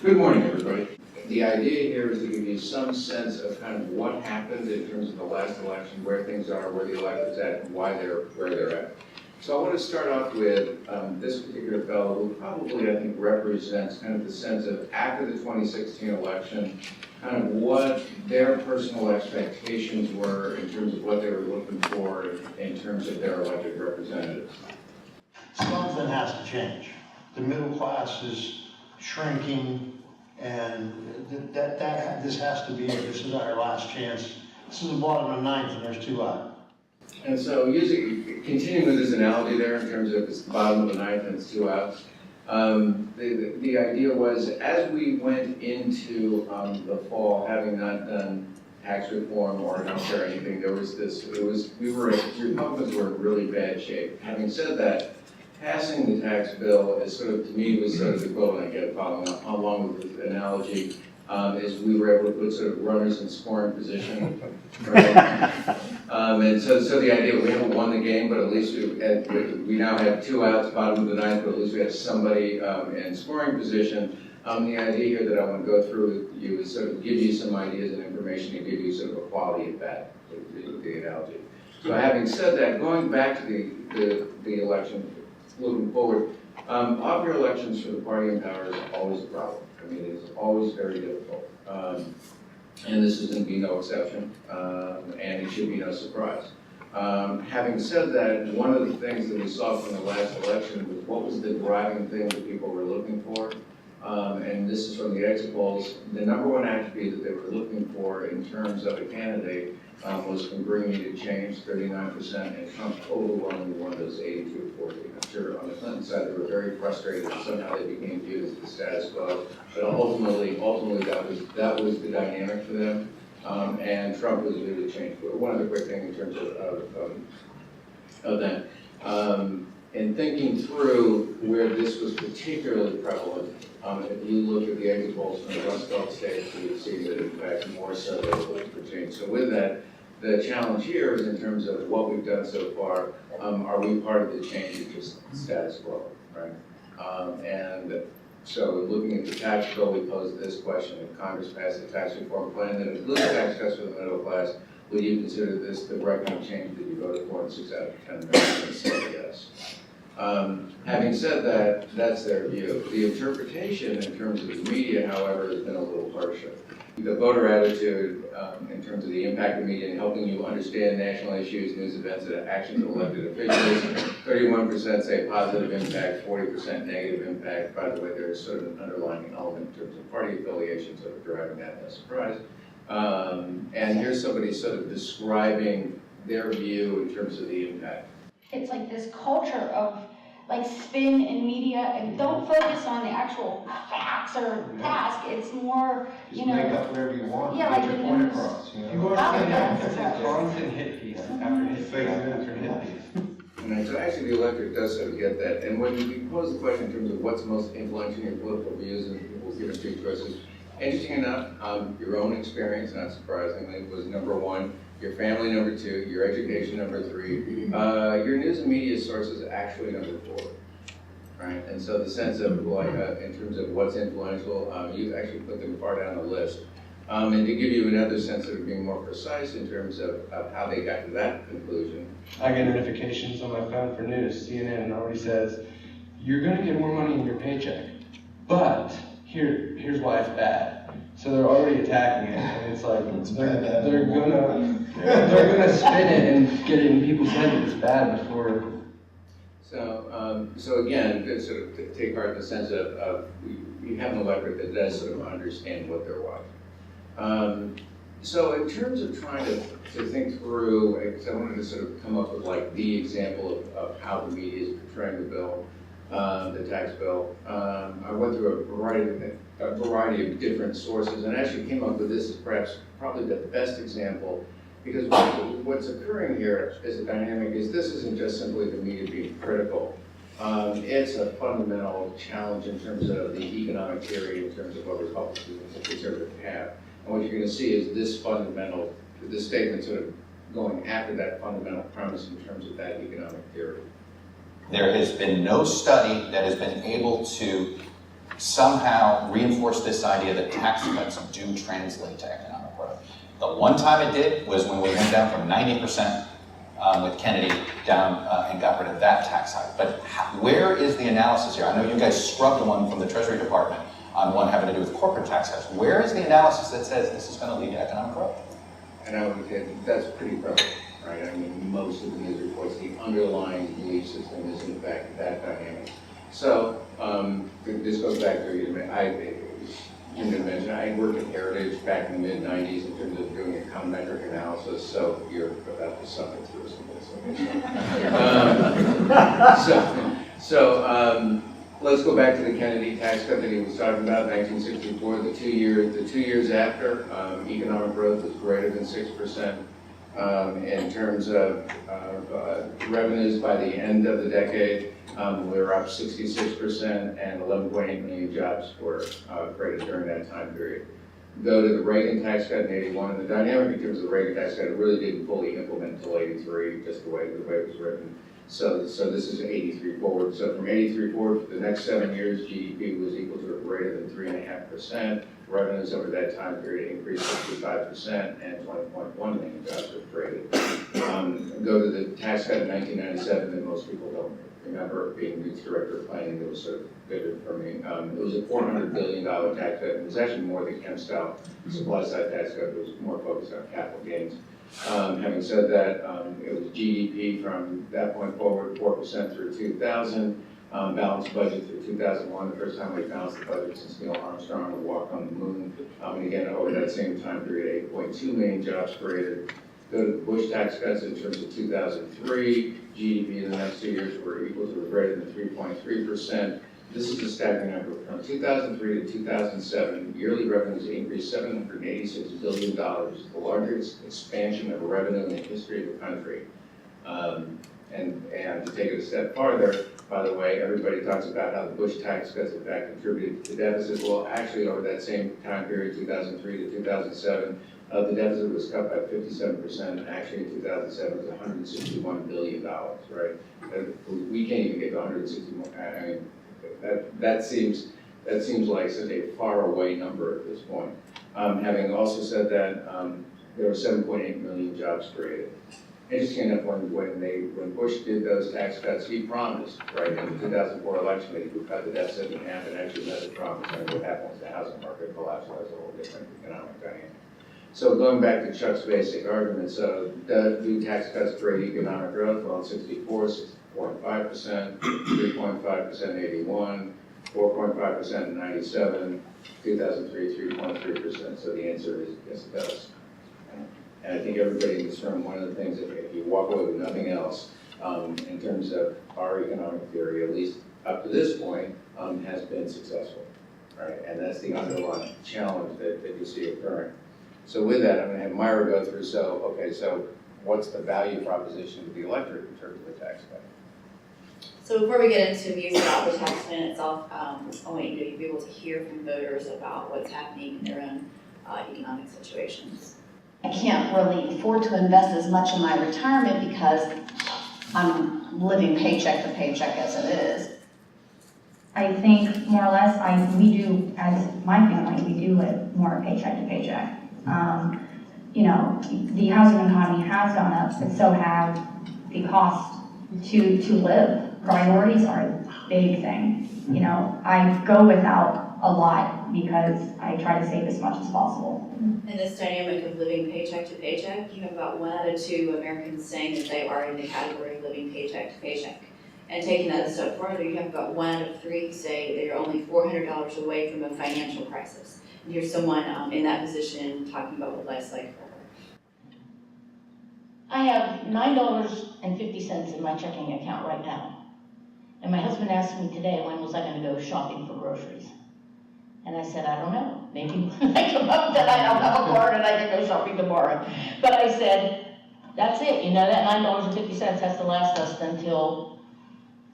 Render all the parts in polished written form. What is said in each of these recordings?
Good morning, everybody. The idea here is to give you some sense of kind of what happened in terms of the last election, where things are, where the elector's at, and why they're where they're at. So I want to start off with this particular fellow who probably, I think, represents kind of the sense of after the 2016 election, kind of what their personal expectations were in terms of what they were looking for in terms of their elected representatives. Something has to change. The middle class is shrinking, and this has to be it. This is our last chance. This is the bottom of the ninth, and there's two out. And so, continuing with this analogy there in terms of it's the bottom of the ninth and it's two outs, the idea was as we went into the fall, having not done tax reform or healthcare or anything, there was this. Republicans were in really bad shape. Having said that, passing the tax bill is sort of, to me, was sort of the equivalent, again, following along with the analogy, is we were able to put sort of runners in scoring position, right? And so the idea, we haven't won the game, but at least we now have two outs, bottom of the ninth, but at least we have somebody in scoring position. The idea here that I want to go through with you is sort of give you some ideas and information to give you sort of a quality of bat, the analogy. So having said that, going back to the election, looking forward, off-year elections for the party in power is always a problem. I mean, it's always very difficult. And this is going to be no exception, and it should be no surprise. Having said that, one of the things that we saw from the last election was what was the driving thing that people were looking for. And this is from the exit polls. The number one attribute that they were looking for in terms of a candidate was congruity to change, 39%, and Trump overwhelmingly won those 82-40. I'm sure on the Clinton side they were very frustrated that somehow they became viewed as the status quo. But ultimately that was the dynamic for them, and Trump was due to change. But one other quick thing in terms of that. In thinking through where this was particularly prevalent, if you look at the exit polls from the Rust Belt states, you would see that in fact more so they were looking for change. So with that, the challenge here is in terms of what we've done so far, are we part of the change or just status quo, right? And so looking at the tax bill, we posed this question: if Congress passed a tax reform plan that includes tax cuts for the middle class, would you consider this the right kind of change that you voted for? And 6 out of 10 Americans said yes. Having said that, that's their view. The interpretation in terms of the media, however, has been a little harsher. The voter attitude in terms of the impact of media in helping you understand national issues, news events, and actions of elected officials, 31% say positive impact, 40% negative impact. By the way, there's sort of an underlying element in terms of party affiliation, sort of driving that, no surprise. And here's somebody sort of describing their view in terms of the impact. It's like this culture of like spin in media, and don't focus on the actual facts or task. It's more, you know, make up whatever you want. Yeah, like your point across. You go to the constant hit piece after hit piece after hit piece. And so actually the electorate does sort of get that. And when you pose the question in terms of what's most influential in your political views and people's given street choices, interesting enough, your own experience, not surprisingly, was number one. Your family, number two. Your education, number three. Your news and media sources, actually number four. Right, and so the sense of like, in terms of what's influential, you actually put them far down the list. And to give you another sense of being more precise in terms of how they got to that conclusion. I get notifications on my phone for news. CNN already says, you're going to get more money in your paycheck, but here's why it's bad. So they're already attacking it, and it's like they're gonna spin it and get it in people's heads that it's bad before. So again, to sort of take heart in the sense of you have an electorate that does sort of understand what they're watching. So in terms of trying to think through, because I wanted to sort of come up with like the example of how the media is portraying the bill, the tax bill. I went through a variety of different sources and actually came up with this as perhaps probably the best example, because what's occurring here as a dynamic is this isn't just simply the media being critical. It's a fundamental challenge in terms of the economic theory, in terms of what Republicans and conservatives have. And what you're going to see is this statement sort of going after that fundamental premise in terms of that economic theory. There has been no study that has been able to somehow reinforce this idea that tax cuts do translate to economic growth. The one time it did was when we went down from 90% with Kennedy down and got rid of that tax hike. But where is the analysis here? I know you guys scrubbed one from the Treasury Department on one having to do with corporate tax cuts. Where is the analysis that says this is going to lead to economic growth? And I would say that's pretty prevalent, right? I mean, most of the news reports, the underlying belief system is in fact that dynamic. So this goes back to, you didn't mention, I worked at Heritage back in the mid-90s in terms of doing econometric analysis, so you're about to suffer through some of this, okay? So let's go back to the Kennedy tax cut that he was talking about, 1964. The 2 years after, economic growth was greater than 6%. In terms of revenues by the end of the decade, we were up 66% and 11.8 million jobs were created during that time period. Go to the Reagan tax cut in 81, and the dynamic in terms of the Reagan tax cut, it really didn't fully implement until 83, just the way it was written. So this is 83 forward. So from 83 forward for the next 7 years, GDP was equal to or greater than 3.5%. Revenues over that time period increased 65% and 20.1 million jobs were created. Go to the tax cut in 1997 that most people don't remember, being the director of planning, that was sort of vivid for me. It was a $400 billion tax cut. It was actually more the Kemp-style supply side tax cut. It was more focused on capital gains. Having said that, it was GDP from that point forward, 4% through 2000, balanced budget through 2001, the first time we balanced the budget since Neil Armstrong walked on the moon. And again, over that same time period, 8.2 million jobs created. Go to the Bush tax cuts in terms of 2003, GDP in the next 2 years were equal to or greater than 3.3%. This is the staggering number. From 2003 to 2007, yearly revenues increased $786 billion, the largest expansion of revenue in the history of the country. And to take it a step farther, by the way, everybody talks about how the Bush tax cuts in fact contributed to the deficit. Well, actually, over that same time period, 2003 to 2007, the deficit was cut by 57%. Actually, in 2007, it was $161 billion, right? We can't even get to 161. I mean, that seems like such a far away number at this point. Having also said that, there were 7.8 million jobs created. Interesting enough, when Bush did those tax cuts, he promised, right, in the 2004 election that he would cut the deficit in half, and actually met the promise. And what happened was the housing market collapsed. That was a whole different economic dynamic. So going back to Chuck's basic argument, so do tax cuts create economic growth? Well, in 64, 6.5%, 3.5% in 81, 4.5% in 97, 2003, 3.3%. So the answer is yes, it does. And I think everybody in this room, one of the things, if you walk away with nothing else, in terms of our economic theory, at least up to this point, has been successful, right? And that's the underlying challenge that you see occurring. So with that, I'm going to have Myra go through, so what's the value proposition to the electorate in terms of the tax cut? So before we get into views about the tax plan itself, I want you to be able to hear from voters about what's happening in their own economic situations. I can't really afford to invest as much in my retirement because I'm living paycheck to paycheck as it is. I think more or less, we do, as my family, we do live more paycheck to paycheck. You know, the housing economy has gone up, but so have the cost to live. Priorities are a big thing. You know, I go without a lot because I try to save as much as possible. In this dynamic of living paycheck to paycheck, you have about 1 out of 2 Americans saying that they are in the category of living paycheck to paycheck. And taking that a step further, you have about 1 out of 3 say they are only $400 away from a financial crisis. And here's someone in that position talking about what life's like for her. I have $9.50 in my checking account right now. And my husband asked me today, when was I going to go shopping for groceries? And I said, I don't know. Maybe when I come up that I don't have a card and I can go shopping tomorrow. But I said, that's it. You know, that $9.50 has to last us until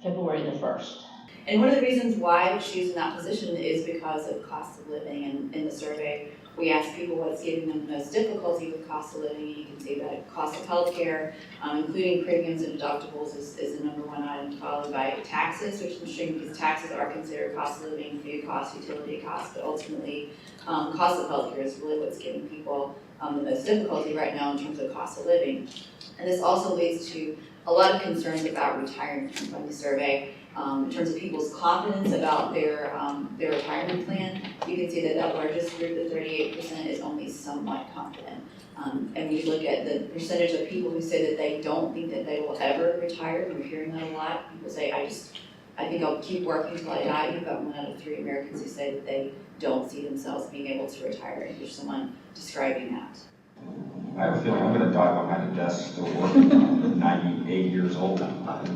February the 1st. And one of the reasons why she's in that position is because of cost of living. And in the survey, we asked people what's giving them the most difficulty with cost of living, and you can see that cost of healthcare, including premiums and deductibles, is the number one item, followed by taxes, which is interesting because taxes are considered cost of living, food costs, utility costs, but ultimately cost of healthcare is really what's giving people the most difficulty right now in terms of cost of living. And this also leads to a lot of concerns about retirement from the survey. In terms of people's confidence about their retirement plan, you can see that that largest group, the 38%, is only somewhat confident. And when you look at the percentage of people who say that they don't think that they will ever retire, we're hearing that a lot. People say, I think I'll keep working until I die. You've got 1 out of 3 Americans who say that they don't see themselves being able to retire. And there's someone describing that. I have a feeling I'm going to die behind a desk still working, 98 years old.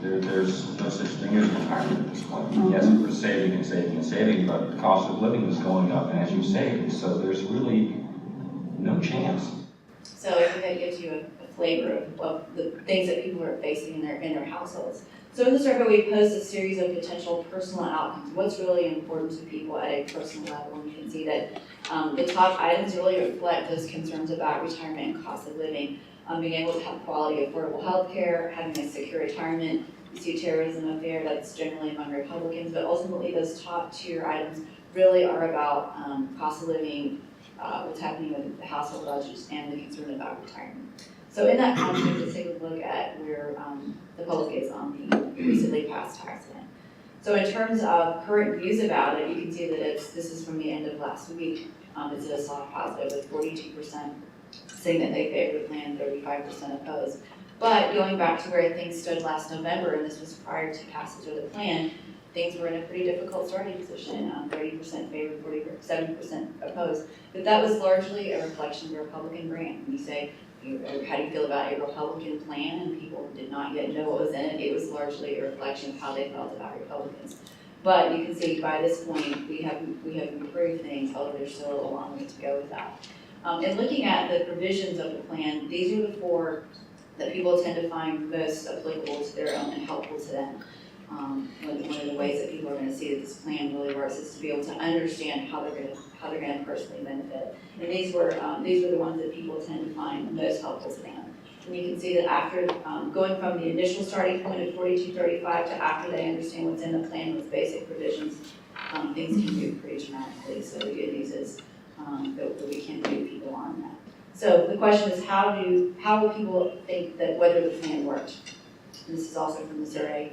There's no such thing as retirement at this point. Yes, we're saving and saving and saving, but the cost of living is going up, and as you say, so there's really no chance. So I think that gives you a flavor of the things that people are facing in their households. So in the survey, we posed a series of potential personal outcomes. What's really important to people at a personal level? And you can see that the top items really reflect those concerns about retirement and cost of living. Being able to have quality, affordable health care, having a secure retirement. You see terrorism up there, that's generally among Republicans, but ultimately those top tier items really are about cost of living, what's happening with the household budgets, and the concern about retirement. So in that context, let's take a look at where the public is on the recently passed tax plan. So in terms of current views about it, you can see that this is from the end of last week. It's a soft positive with 42% saying that they favor the plan, 35% opposed. But going back to where things stood last November, and this was prior to passage of the plan, things were in a pretty difficult starting position. 30% favored, 47% opposed. But that was largely a reflection of the Republican brand. When you say, how do you feel about a Republican plan, and people did not yet know what was in it, it was largely a reflection of how they felt about Republicans. But you can see by this point, we have improved things, although there's still a long way to go with that. And looking at the provisions of the plan, these are the 4 that people tend to find most applicable to their own and helpful to them. One of the ways that people are going to see that this plan really works is to be able to understand how they're going to personally benefit. And these were the ones that people tend to find most helpful to them. And you can see that after going from the initial starting point of 4235 to after they understand what's in the plan with basic provisions, things can move pretty dramatically. So the good news is that we can't move people on that. So the question is, how will people think that whether the plan worked? And this is also from the survey.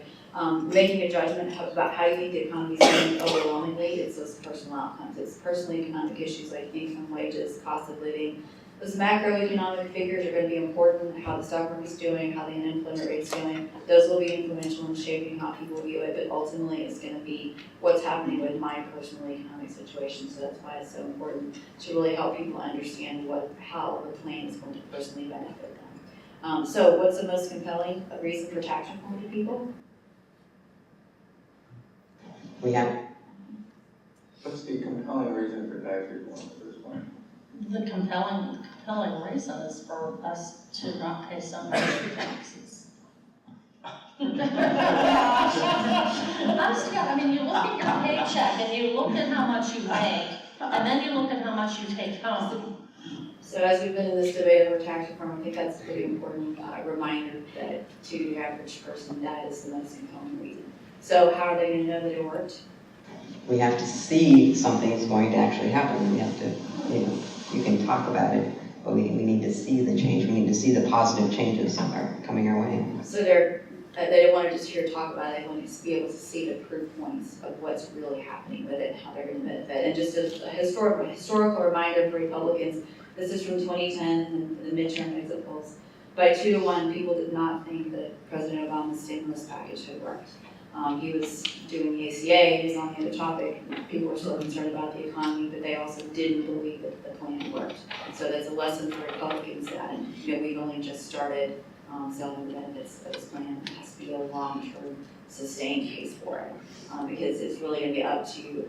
Making a judgment about how you think the economy is doing overwhelmingly, it's those personal outcomes. It's personal economic issues like income, wages, cost of living. Those macroeconomic figures are going to be important, how the stock market's doing, how the unemployment rate's doing. Those will be influential in shaping how people view it, but ultimately it's going to be what's happening with my personal economic situation. So that's why it's so important to really help people understand how the plan is going to personally benefit them. So what's the most compelling reason for tax reform to people? What's the compelling reason for tax reform at this point? The compelling reason is for us to not pay so much taxes. I mean, you look at your paycheck and you look at how much you make, and then you look at how much you take home. So as we've been in this debate over tax reform, I think that's a pretty important reminder that to the average person, that is the most compelling reason. So how are they going to know that it worked? We have to see something is going to actually happen. We have to, you can talk about it, but we need to see the change. We need to see the positive changes that are coming our way. So they don't want to just hear talk about it, they want to be able to see the proof points of what's really happening with it and how they're going to benefit. And just a historical reminder for Republicans, this is from 2010 and the midterm exit polls. By 2-1, people did not think that President Obama's stimulus package had worked. He was doing the ACA, he was on the other topic. People were still concerned about the economy, but they also didn't believe that the plan worked. So that's a lesson for Republicans that we've only just started selling the benefits of this plan. It has to be a long-term, sustained case for it, because it's really going to be up to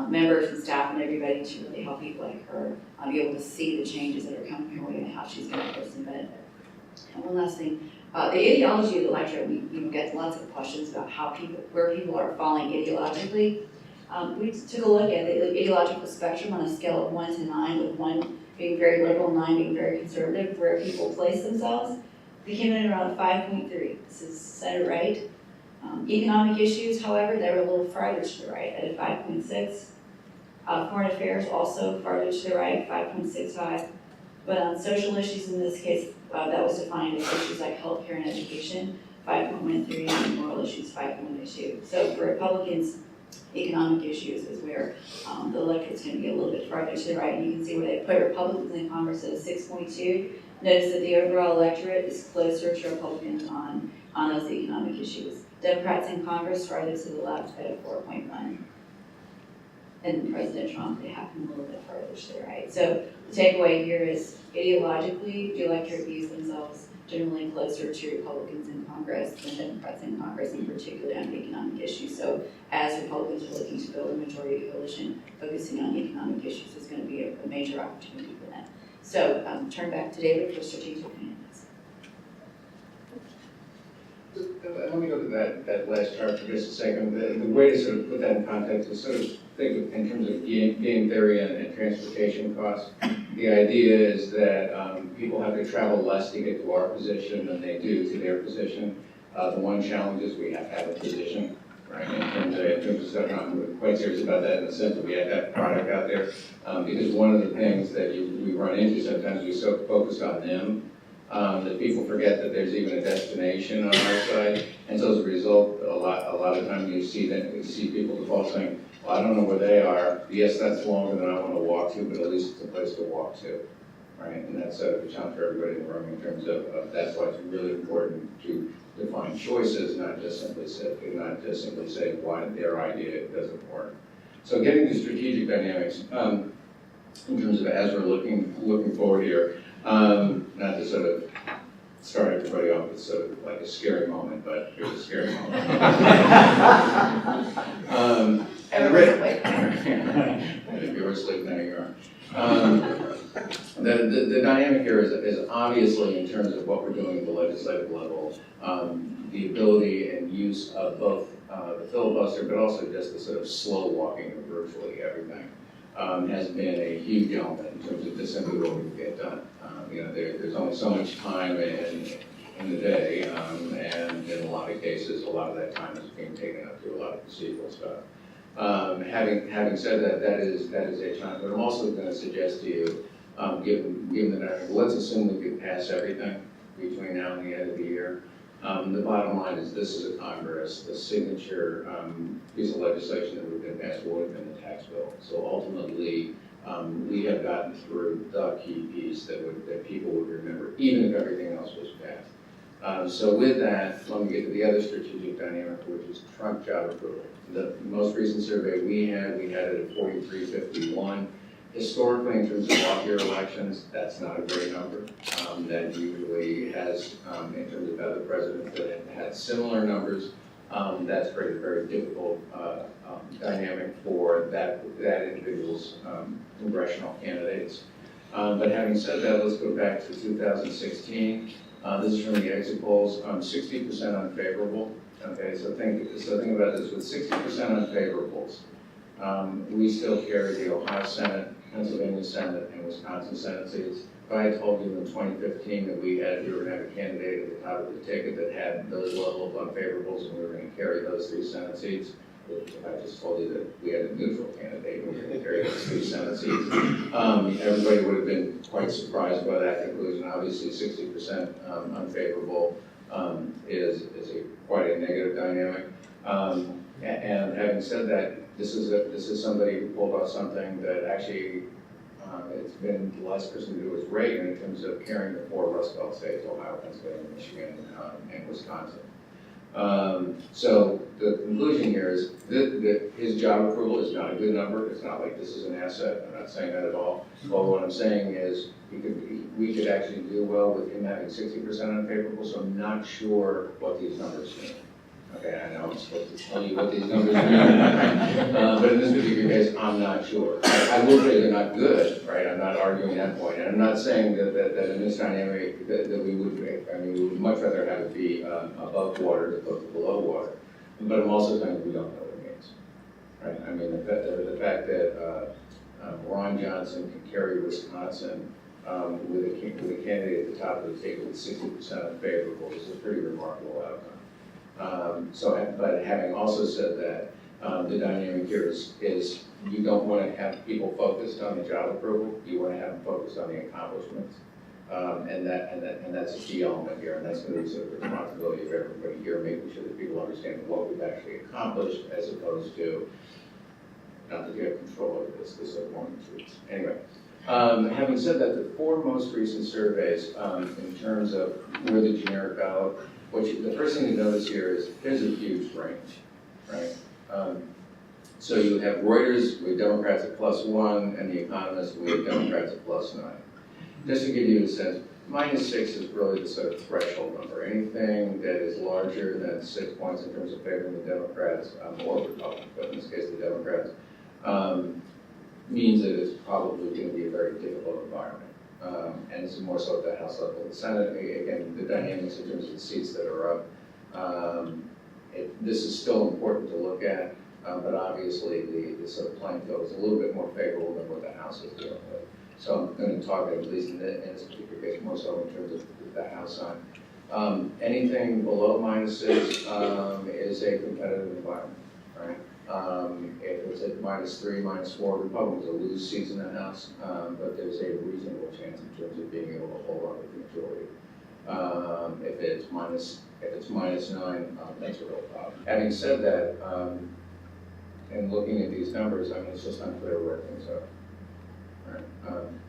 members and staff and everybody to really help people like her be able to see the changes that are coming her way and how she's going to personally benefit. And one last thing, the ideology of the electorate, we get lots of questions about where people are falling ideologically. We took a look at the ideological spectrum on a scale of 1 to 9, with 1 being very liberal, 9 being very conservative, where people place themselves. We came in around 5.3. This is center right. Economic issues, however, they were a little farther to the right at a 5.6. Foreign affairs also farther to the right, 5.65. But on social issues in this case, that was defined as issues like healthcare and education, 5.13, and moral issues, 5.2. So for Republicans, economic issues is where the electorate's going to be a little bit farther to the right. And you can see where they put Republicans in Congress at a 6.2. Notice that the overall electorate is closer to Republicans on those economic issues. Democrats in Congress farther to the left at a 4.1. And President Trump, they have him a little bit farther to the right. So the takeaway here is ideologically, the electorate views themselves generally closer to Republicans in Congress than Democrats in Congress, in particular on the economic issues. So as Republicans are looking to build a majority coalition, focusing on economic issues is going to be a major opportunity for them. So turn back to David for strategic finance. Let me go to that last chart for just a second. The way to sort of put that in context is sort of think in terms of game theory and transportation costs. The idea is that people have to travel less to get to our position than they do to their position. The one challenge is we have to have a position, right? In terms of stuff, I'm quite serious about that in the sense that we have to have product out there. Because one of the things that we run into sometimes, we so focus on them that people forget that there's even a destination on our side. And so as a result, a lot of times you see people default saying, well, I don't know where they are. Yes, that's longer than I want to walk to, but at least it's a place to walk to, right? And that's a challenge for everybody in the room in terms of that's why it's really important to define choices, not just simply say why their idea doesn't work. So getting to strategic dynamics, in terms of as we're looking forward here, not to sort of start everybody off with sort of like a scary moment, but here's a scary moment. Everyone's awake. If you were asleep, now you're on. The dynamic here is obviously in terms of what we're doing at the legislative level, the ability and use of both the filibuster, but also just the sort of slow walking of virtually everything. Has been a huge element in terms of just simply what we can get done. There's only so much time in the day, and in a lot of cases, a lot of that time is being taken up to a lot of procedural stuff. Having said that, that is a challenge. But I'm also going to suggest to you, given that let's assume we could pass everything between now and the end of the year. The bottom line is this is a Congress. The signature piece of legislation that would have been passed would have been the tax bill. So ultimately, we have gotten through the key piece that people would remember, even if everything else was passed. So with that, let me get to the other strategic dynamic, which is trunk job approval. The most recent survey we had it at 4351. Historically, in terms of off-year elections, that's not a great number. That usually has, in terms of other presidents that have had similar numbers, that's very, very difficult dynamic for that individual's congressional candidates. But having said that, let's go back to 2016. This is from the exit polls, 60% unfavorable. Okay, so think about this, with 60% unfavorables, we still carry the Ohio Senate, Pennsylvania Senate, and Wisconsin Senate seats. If I had told you in 2015 that we were going to have a candidate at the top of the ticket that had those level of unfavorables and we were going to carry those 3 Senate seats, if I just told you that we had a neutral candidate and we were going to carry those 3 Senate seats, everybody would have been quite surprised by that conclusion. Obviously, 60% unfavorable is quite a negative dynamic. And having said that, this is somebody who pulled off something that actually it's been the last person to do was Reagan in terms of carrying the 4 Rust Belt states, Ohio, Pennsylvania, Michigan, and Wisconsin. So the conclusion here is that his job approval is not a good number. It's not like this is an asset. I'm not saying that at all. But what I'm saying is we could actually do well with him having 60% unfavorable, so I'm not sure what these numbers mean. Okay, I know I'm supposed to tell you what these numbers mean, but in this particular case, I'm not sure. I will say they're not good, right? I'm not arguing that point, and I'm not saying that in this dynamic that we would make. I mean, we would much rather have it be above water as opposed to below water. But I'm also saying we don't know what it means, right? I mean, the fact that Ron Johnson can carry Wisconsin with a candidate at the top of the table with 60% unfavorable is a pretty remarkable outcome. But having also said that, the dynamic here is you don't want to have people focused on the job approval. You want to have them focused on the accomplishments, and that's a key element here. And that's going to be sort of the responsibility of everybody here, making sure that people understand what we've actually accomplished, as opposed to not that you have control over this are one and tweets. Anyway, having said that, the 4 most recent surveys in terms of where the generic ballot. The first thing to notice here is there's a huge range, right? So you have Reuters with Democrats at +1 and The Economist with Democrats at +9. Just to give you a sense, -6 is really the sort of threshold number. Anything that is larger than 6 points in terms of favoring the Democrats or Republicans, but in this case the Democrats, means that it's probably going to be a very difficult environment. And it's more so at the House level. The Senate, again, the dynamics in terms of the seats that are up, this is still important to look at, but obviously the sort of playing field is a little bit more favorable than what the House is dealing with. So I'm going to talk, at least in this particular case, more so in terms of the House side. Anything below -6 is a competitive environment, right? If it's at -3, -4, Republicans will lose seats in the House, but there's a reasonable chance in terms of being able to hold on to the majority. If it's -9, that's a real problem. Having said that, and looking at these numbers, I mean, it's just unclear where things are. Right?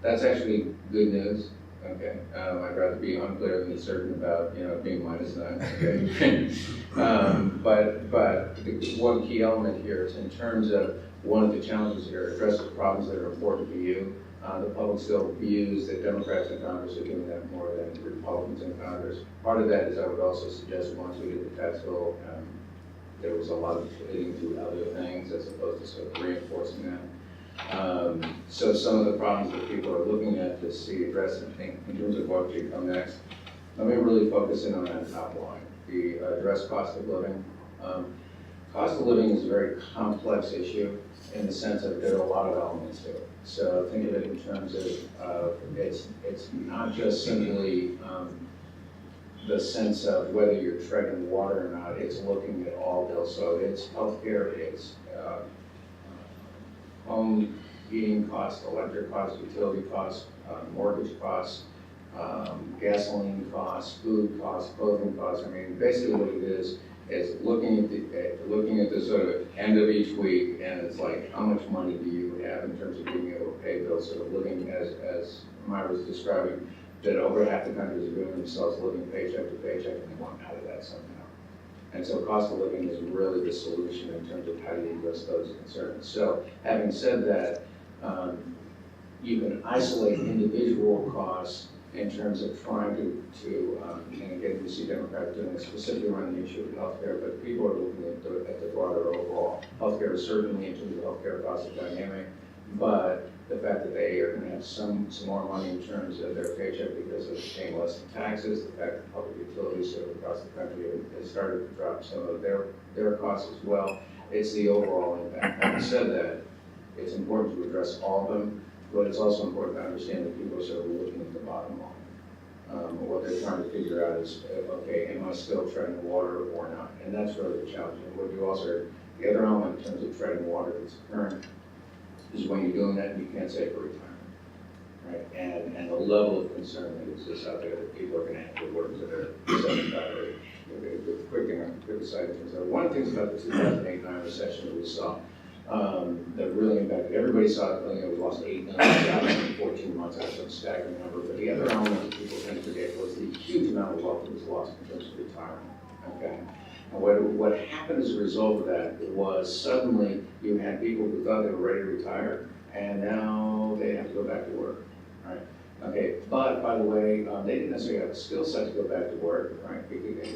That's actually good news. Okay, I'd rather be unclear than certain about, being -9. Okay, but the one key element here is in terms of one of the challenges here, addresses problems that are important to you. The public still views that Democrats in Congress are doing that more than Republicans in Congress. Part of that is I would also suggest once we get the tax bill, there was a lot of hitting to other things as opposed to sort of reinforcing that. So some of the problems that people are looking at to see addressed, I think, in terms of what should come next, let me really focus in on that top line, the address cost of living. Cost of living is a very complex issue in the sense that there are a lot of elements to it. So think of it in terms of it's not just simply the sense of whether you're treading water or not, it's looking at all bills. So it's healthcare, it's home heating costs, electric costs, utility costs, mortgage costs, gasoline costs, food costs, clothing costs. I mean, basically what it is looking at the sort of end of each week, and it's like, how much money do you have in terms of being able to pay bills? Sort of living as Myra was describing, that over half the countries are doing themselves living paycheck to paycheck, and they want out of that somehow. And so cost of living is really the solution in terms of how do you address those concerns. So having said that, you can isolate individual costs in terms of trying to and again, we see Democrats doing it specifically around the issue of healthcare, but people are looking at the broader overall. Healthcare is certainly in terms of healthcare costs a dynamic, but the fact that they are going to have some more money in terms of their paycheck because of paying less in taxes, the fact that public utilities sort of across the country have started to drop some of their costs as well. It's the overall impact. Having said that, it's important to address all of them, but it's also important to understand that people are sort of looking at the bottom line. What they're trying to figure out is, okay, am I still treading water or not? And that's really the challenge. And what you also, the other element in terms of treading water that's occurring is when you're doing that, you can't save for retirement, right? And the level of concern that exists out there that people are going to have to work to their 75 or quick aside in terms of one of the things about the 2008-9 recession that we saw that really impacted everybody. Saw it, we lost 8 million jobs in 14 months. That's some staggering number. But the other element that people tend to forget was the huge amount of wealth that was lost in terms of retirement. Okay. And what happened as a result of that was suddenly you had people who thought they were ready to retire, and now they have to go back to work, right? Okay, but by the way, they didn't necessarily have a skill set to go back to work, right?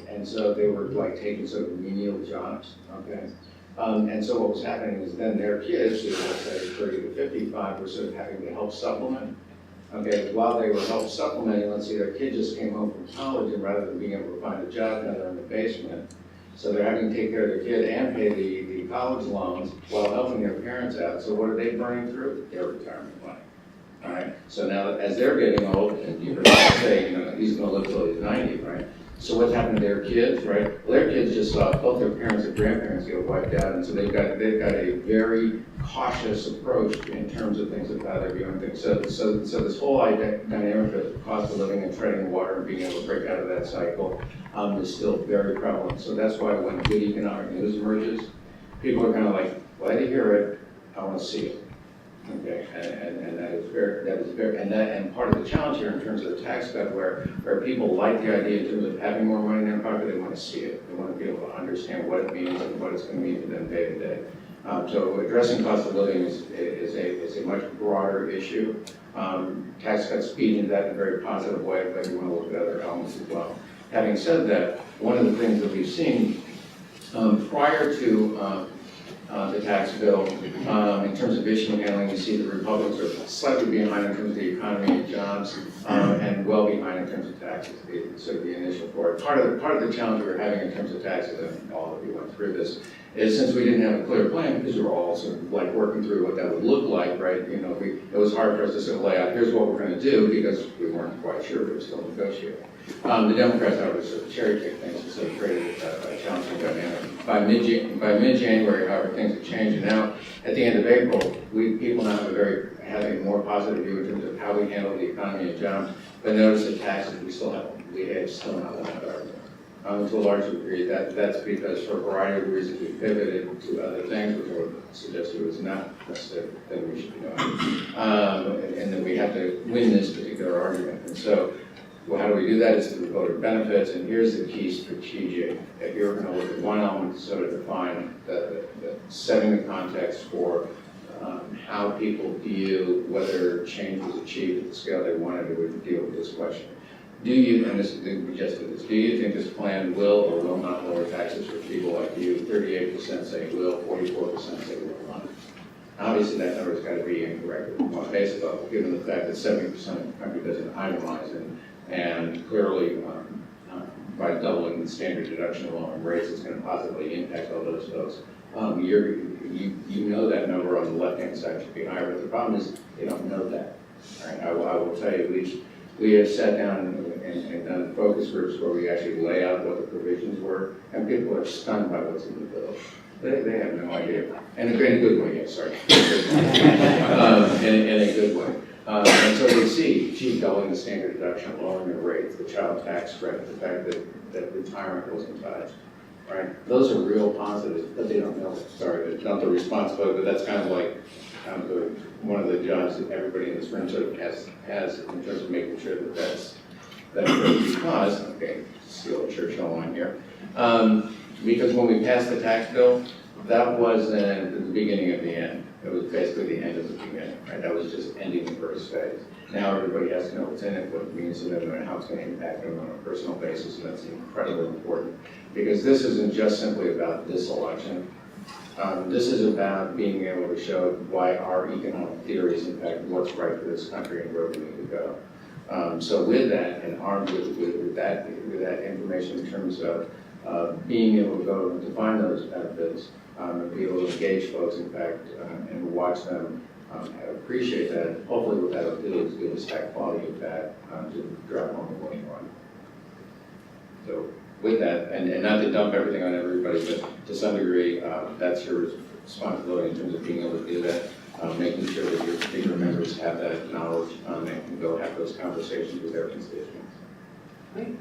And so they were like taking sort of menial jobs, okay? And so what was happening is then their kids, who were say 30 to 55, were sort of having to help supplement. Okay, while they were help supplementing, let's say their kid just came home from college, and rather than being able to find a job, now they're in the basement. So they're having to take care of their kid and pay the college loans while helping their parents out. So what are they burning through? Their retirement money. All right. So now as they're getting old, and you heard me say, you know, he's going to live till he's 90, right? So what's happened to their kids, right? Well, their kids just saw both their parents and grandparents get wiped out, and so they've got a very cautious approach in terms of things of how they're viewing things. So this whole dynamic of cost of living and treading water and being able to break out of that cycle is still very prevalent. So that's why when good economic news emerges, people are kind of like, well, I didn't hear it, I want to see it. Okay, and that is very, and part of the challenge here in terms of the tax cut, where people like the idea in terms of having more money in their pocket, they want to see it. They want to be able to understand what it means and what it's going to mean for them day to day. So addressing cost of living is a much broader issue. Tax cuts feed into that in a very positive way, but you want to look at other elements as well. Having said that, one of the things that we've seen prior to the tax bill, in terms of issue handling, we see the Republicans are slightly behind in terms of the economy and jobs, and well behind in terms of taxes, sort of the initial for it. Part of the challenge we're having in terms of taxes, and all of you went through this, is since we didn't have a clear plan, because we were all sort of like working through what that would look like, right? You know, it was hard for us to sort of lay out, here's what we're going to do, because we weren't quite sure, we were still negotiating. The Democrats, however, sort of cherry-picked things and sort of created a challenging dynamic. By mid-January, however, things have changed, and now at the end of April, people now have a more positive view in terms of how we handle the economy and jobs. But notice the taxes, we have still not won that argument. To a large degree, that's because for a variety of reasons we pivoted to other things, which I would suggest it was not necessarily that we should be doing. And then we have to win this particular argument. And so, well, how do we do that? It's through voter benefits, and here's the key strategic. If you're going to look at one element to sort of define setting the context for how people view whether change was achieved at the scale they wanted to deal with this question. Do you, and this we just did this, do you think this plan will or will not lower taxes for people like you? 38% say will, 44% say will not. Obviously, that number's got to be incorrect on a basic level, given the fact that 70% of the country doesn't itemize, and clearly, by doubling the standard deduction alone in rates, it's going to positively impact all those folks. You know that number on the left-hand side should be higher, but the problem is they don't know that. All right, I will tell you, we have sat down and done focus groups where we actually lay out what the provisions were, and people are stunned by what's in the bill. They have no idea. And in a good way, yes, sorry. In a good way. And so they see, gee, doubling the standard deduction, lowering the rates, the child tax credit, the fact that retirement wasn't touched, right? Those are real positives, but they don't know it. Sorry, it's not the responsibility, but that's kind of like one of the jobs that everybody in this room sort of has in terms of making sure that that's because, okay, steal a Churchill line here, because when we passed the tax bill, that wasn't the beginning of the end. It was basically the end of the beginning, right? That was just ending the first phase. Now everybody has to know what's in it, what it means to them, and how it's going to impact them on a personal basis, and that's incredibly important. Because this isn't just simply about this election. This is about being able to show why our economic theories impact what's right for this country and where we need to go. So with that, and armed with that information in terms of being able to go and define those benefits, and be able to engage folks, in fact, and watch them appreciate that. Hopefully what that'll do is give us that quality of that to drive home the winning run. So with that, and not to dump everything on everybody, but to some degree, that's your responsibility in terms of being able to do that, making sure that your particular members have that knowledge and can go have those conversations with their constituents. Great.